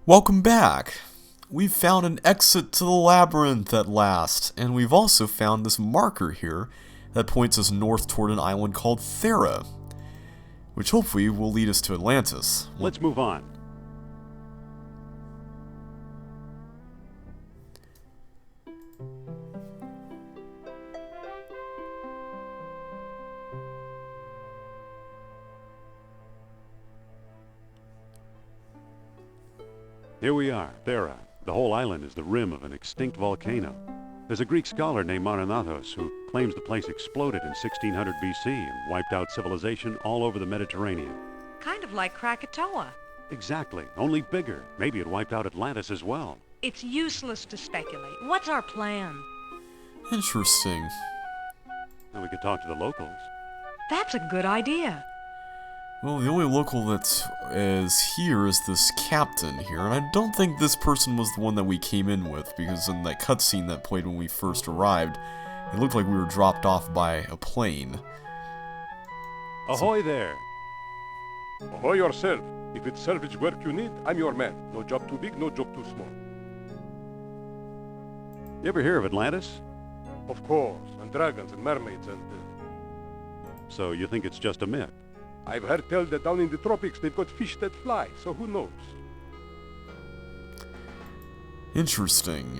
Welcome back! We've found an exit to the labyrinth at last, and we've also found this marker here that points us north toward an island called Thera, which hopefully will lead us to Atlantis. Let's move on. Here we are, Thera. The whole island is the rim of an extinct volcano. There's a Greek scholar named Marinathos who claims the place exploded in 1600 BC and wiped out civilization all over the Mediterranean. Kind of like Krakatoa. Exactly, only bigger. Maybe it wiped out Atlantis as well. It's useless to speculate. What's our plan? Interesting. And we could talk to the locals. That's a good idea. Well, the only local that is here is this captain here, and I don't think this person was the one that we came in with, because in that cutscene that played when we first arrived, it looked like we were dropped off by a plane. Ahoy there! Ahoy yourself. If it's salvage work you need, I'm your man. No job too big, no job too small. You ever hear of Atlantis? Of course, and dragons and mermaids and... So you think it's just a myth? I've heard tell that down in the tropics they've got fish that fly, so who knows? Interesting.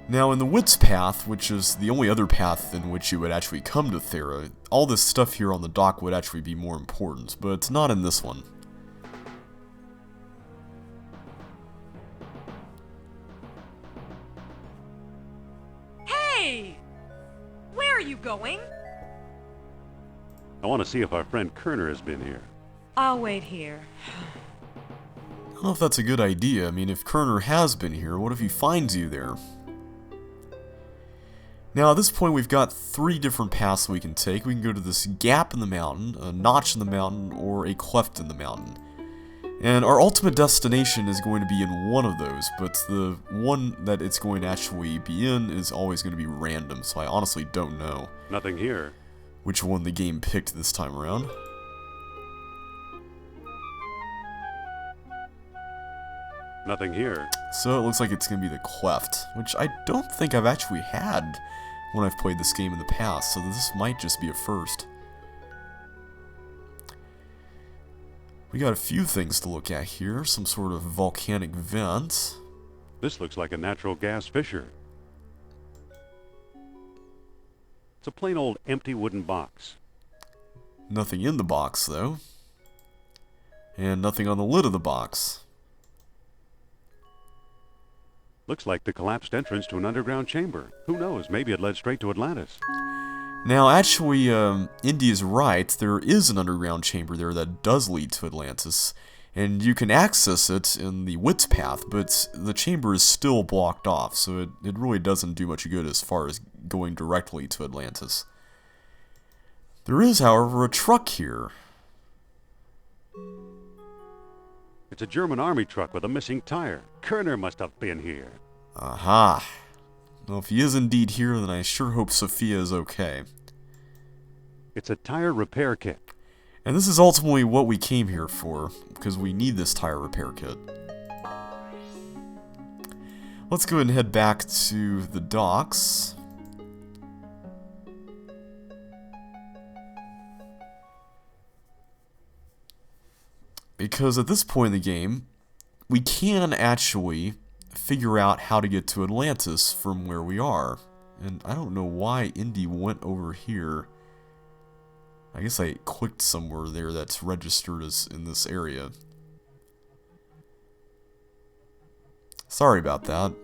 Now, in the Wits path, which is the only other path in which you would actually come to Thera, all this stuff here on the dock would actually be more important, but it's not in this one. Hey! Where are you going? I want to see if our friend Kerner has been here. I'll wait here. I don't know if that's a good idea. I mean, if Kerner has been here, what if he finds you there? Now, at this point, we've got 3 different paths we can take. We can go to this gap in the mountain, a notch in the mountain, or a cleft in the mountain. And our ultimate destination is going to be in one of those, but the one that it's going to actually be in is always going to be random, so I honestly don't know Nothing here. which one the game picked this time around. Nothing here. So it looks like it's going to be the cleft, which I don't think I've actually had when I've played this game in the past, so this might just be a first. We got a few things to look at here, some sort of volcanic vent. This looks like a natural gas fissure. It's a plain old empty wooden box. Nothing in the box, though. And nothing on the lid of the box. Looks like the collapsed entrance to an underground chamber. Who knows, maybe it led straight to Atlantis. Now, actually, Indy is right. There is an underground chamber there that does lead to Atlantis, and you can access it in the Wits path, but the chamber is still blocked off, so it really doesn't do much good as far as going directly to Atlantis. There is, however, a truck here. It's a German army truck with a missing tire. Kerner must have been here. Aha! Well, if he is indeed here, then I sure hope Sophia is okay. It's a tire repair kit. And this is ultimately what we came here for, because we need this tire repair kit. Let's go ahead and head back to the docks. Because at this point in the game, we can actually figure out how to get to Atlantis from where we are. And I don't know why Indy went over here. I guess I clicked somewhere there that's registered as in this area. Sorry about that.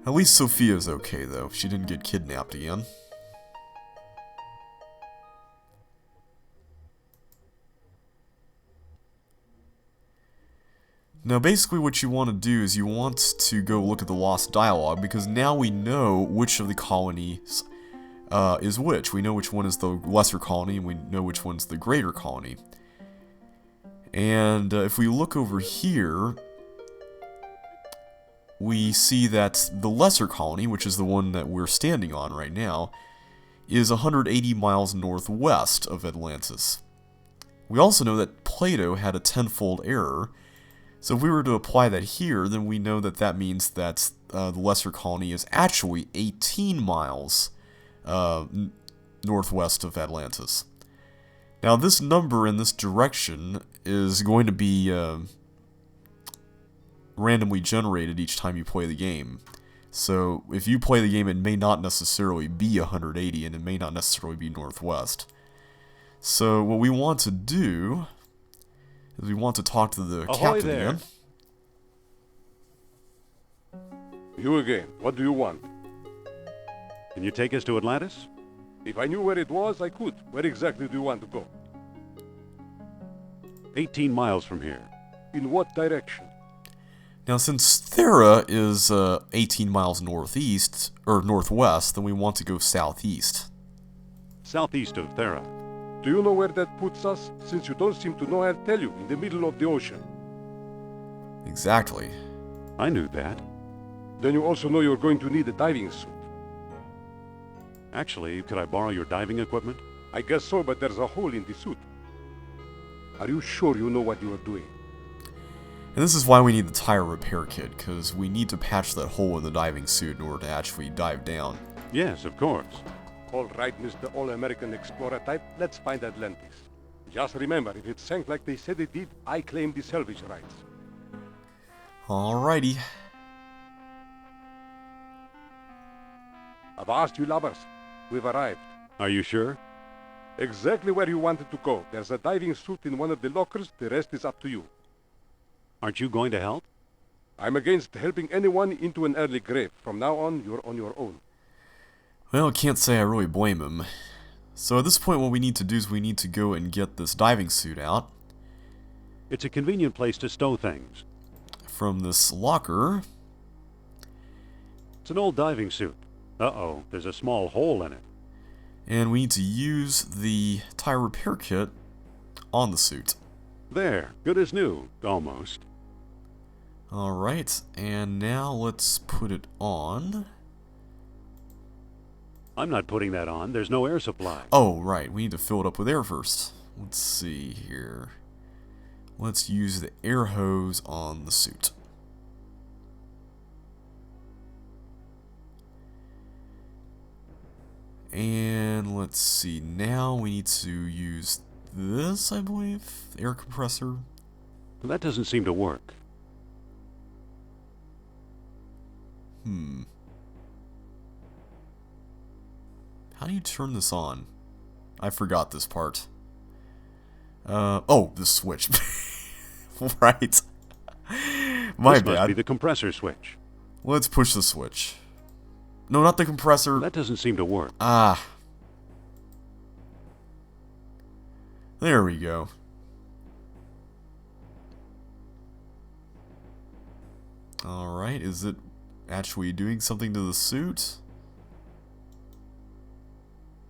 At least Sophia's okay though. She didn't get kidnapped again. Now basically what you want to do is you want to go look at the lost dialogue, because now we know which of the colonies is which. We know which one is the lesser colony, and we know which one's the greater colony. And if we look over here, we see that the lesser colony, which is the one that we're standing on right now, is 180 miles northwest of Atlantis. We also know that Plato had a tenfold error, so if we were to apply that here, then we know that that means that the lesser colony is actually 18 miles northwest of Atlantis. Now this number in this direction is going to be randomly generated each time you play the game. So if you play the game, it may not necessarily be 180 and it may not necessarily be northwest. So what we want to do is we want to talk to the captain there. again. You again. What do you want? Can you take us to Atlantis? If I knew where it was, I could. Where exactly do you want to go? 18 miles from here. In what direction? Now since Thera is 18 miles northeast, or northwest, then we want to go southeast. Southeast of Thera. Do you know where that puts us? Since you don't seem to know, I'll tell you. In the middle of the ocean. Exactly. I knew that. Then you also know you're going to need a diving suit. Actually, could I borrow your diving equipment? I guess so, but there's a hole in the suit. Are you sure you know what you are doing? And this is why we need the tire repair kit, because we need to patch that hole in the diving suit in order to actually dive down. Yes, of course. All right, Mr. All-American Explorer type, let's find Atlantis. Just remember, if it sank like they said it did, I claim the salvage rights. Alrighty. Avast, you lubbers. We've arrived. Are you sure? Exactly where you wanted to go. There's a diving suit in one of the lockers. The rest is up to you. Aren't you going to help? I'm against helping anyone into an early grave. From now on, you're on your own. Well, I can't say I really blame him. So at this point what we need to do is we need to go and get this diving suit out It's a convenient place to stow things. from this locker. It's an old diving suit. Uh-oh, there's a small hole in it. And we need to use the tire repair kit on the suit. There, good as new, almost. Alright, and now let's put it on. I'm not putting that on, there's no air supply. Oh, right, we need to fill it up with air first. Let's see here. Let's use the air hose on the suit. And let's see, now we need to use this, I believe, the air compressor. That doesn't seem to work. How do you turn this on? I forgot this part. Oh, the switch. Right. My This must be bad. the compressor switch. Let's push the switch. No, not the compressor. That doesn't seem to work. Ah. There we go. Alright, is it actually doing something to the suit?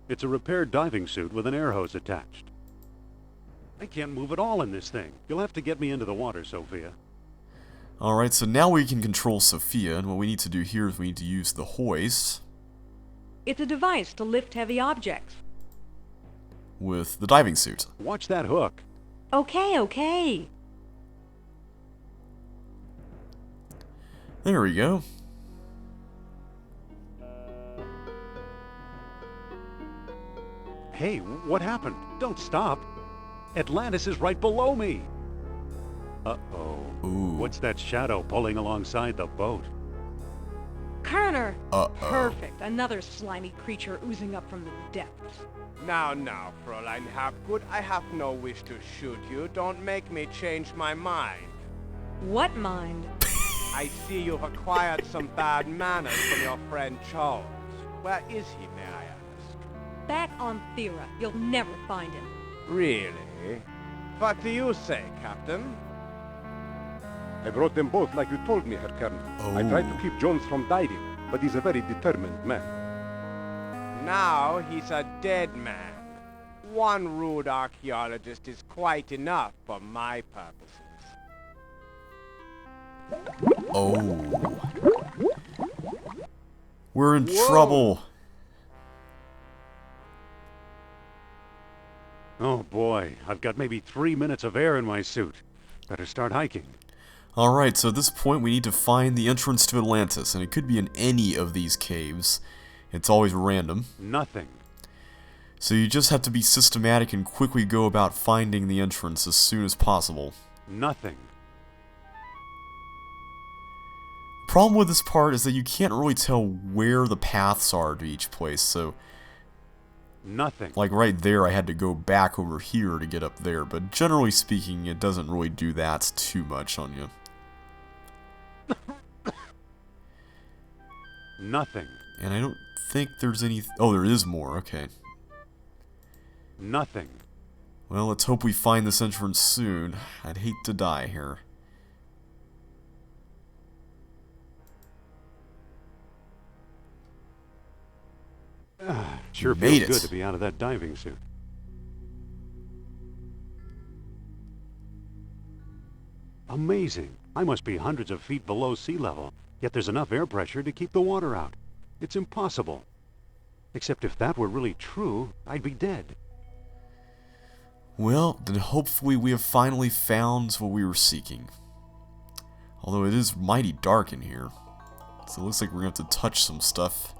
It's a repaired diving suit with an air hose attached. I can't move at all in this thing. You'll have to get me into the water, Sophia. Alright, so now we can control Sophia, and what we need to do here is we need to use the hoist It's a device to lift heavy objects. with the diving suit. Watch that hook. Okay, okay. There we go. Hey, what happened? Don't stop. Atlantis is right below me. Uh-oh. Ooh. What's that shadow pulling alongside the boat? Kerner! Uh-oh. Perfect. Another slimy creature oozing up from the depths. Now, now, Fräulein Hapgood, I have no wish to shoot you. Don't make me change my mind. What mind? I see you've acquired some bad manners from your friend Charles. Where is he, may I ask? Back on Thera. You'll never find him. Really? What do you say, Captain? I brought them both like you told me, Herr Colonel. I tried to keep Jones from diving, but he's a very determined man. Now he's a dead man. One rude archaeologist is quite enough for my purposes. Oh. We're in trouble. Oh boy, I've got maybe 3 minutes of air in my suit. Better start hiking. Alright, so at this point we need to find the entrance to Atlantis, and it could be in any of these caves. It's always random. Nothing. So you just have to be systematic and quickly go about finding the entrance as soon as possible. Nothing. The problem with this part is that you can't really tell where the paths are to each place, so... Nothing. Like right there, I had to go back over here to get up there, but generally speaking, it doesn't really do that too much on you. Nothing. And I don't think there's any... Oh, there is more, okay. Nothing. Well, let's hope we find this entrance soon. I'd hate to die here. Sure Made feels it. good to be out of that diving suit. Amazing. I must be hundreds of feet below sea level, yet there's enough air pressure to keep the water out. It's impossible. Except if that were really true, I'd be dead. Well, then hopefully we have finally found what we were seeking. Although it is mighty dark in here. So it looks like we're going to have to touch some stuff.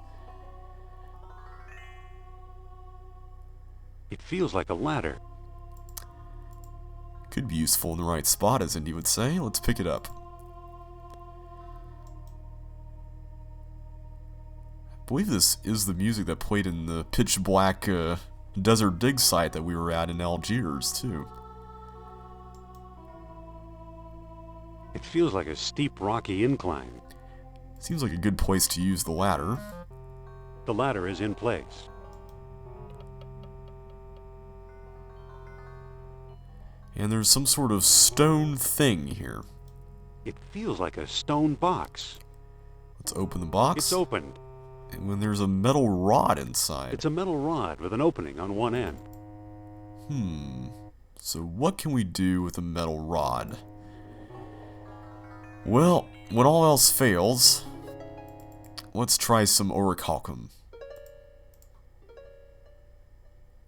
It feels like a ladder. Could be useful in the right spot, as Indy would say. Let's pick it up. I believe this is the music that played in the pitch black desert dig site that we were at in Algiers, too. It feels like a steep, rocky incline. Seems like a good place to use the ladder. The ladder is in place. And there's some sort of stone thing here. It feels like a stone box. Let's open the box. It's opened. And when there's a metal rod inside. It's a metal rod with an opening on one end. So what can we do with a metal rod? Well, when all else fails, let's try some orichalcum.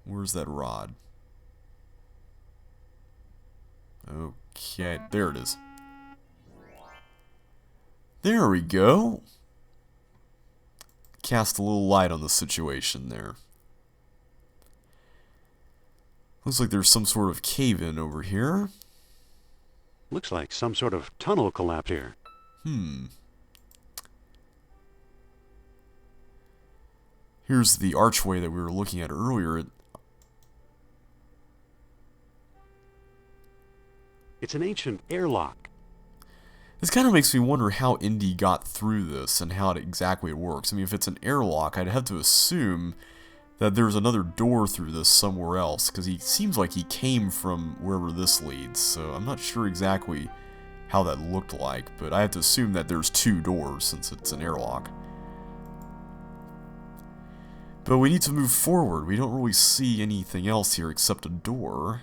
Where's that rod? Okay, there it is. There we go. Cast a little light on the situation there. Looks like there's some sort of cave-in over here. Looks like some sort of tunnel collapse here. Here's the archway that we were looking at earlier. It's an ancient airlock. This kind of makes me wonder how Indy got through this and how exactly it works. I mean, if it's an airlock, I'd have to assume that there's another door through this somewhere else, because he seems like he came from wherever this leads, so I'm not sure exactly how that looked like, but I have to assume that there's two doors since it's an airlock. But we need to move forward. We don't really see anything else here except a door.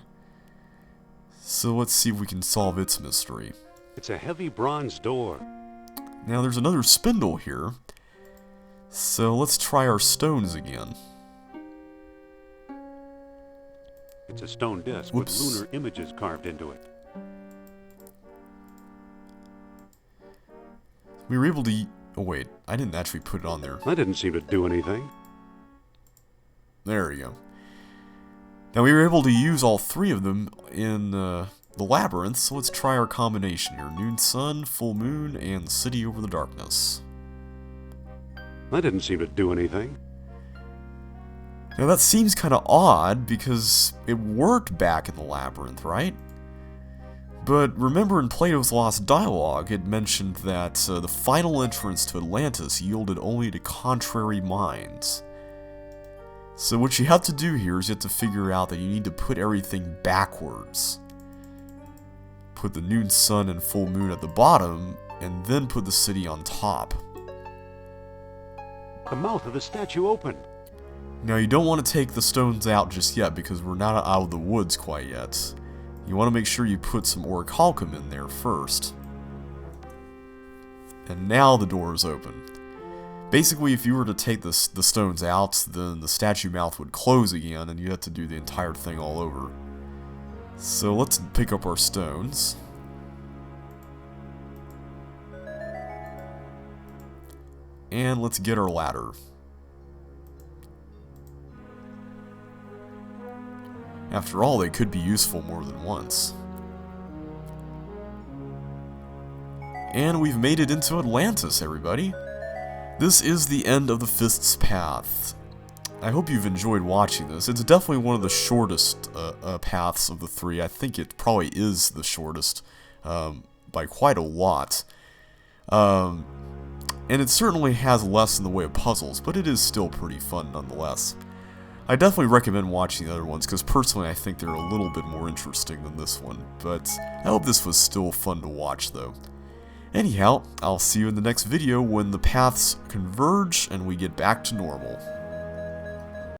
So let's see if we can solve its mystery. It's a heavy bronze door. Now there's another spindle here. So let's try our stones again. It's a stone disc Whoops. with lunar images carved into it. We were able to... Oh wait, I didn't actually put it on there. That didn't seem to do anything. There we go. Now we were able to use all three of them in the labyrinth, so let's try our combination here. Noon sun, full moon, and city over the darkness. That didn't seem to do anything. Now that seems kind of odd, because it worked back in the labyrinth, right? But remember in Plato's Lost Dialogue, it mentioned that the final entrance to Atlantis yielded only to contrary minds. So what you have to do here is you have to figure out that you need to put everything backwards. Put the noon sun and full moon at the bottom, and then put the city on top. The mouth of the statue opened. Now you don't want to take the stones out just yet because we're not out of the woods quite yet. You want to make sure you put some orichalcum in there first. And now the door is open. Basically, if you were to take the stones out, then the statue mouth would close again, and you have to do the entire thing all over. So let's pick up our stones. And let's get our ladder. After all, they could be useful more than once. And we've made it into Atlantis, everybody. This is the end of the Fist's Path. I hope you've enjoyed watching this. It's definitely one of the shortest paths of the three. I think it probably is the shortest by quite a lot. And it certainly has less in the way of puzzles, but it is still pretty fun nonetheless. I definitely recommend watching the other ones, because personally I think they're a little bit more interesting than this one, but I hope this was still fun to watch though. Anyhow, I'll see you in the next video when the paths converge and we get back to normal.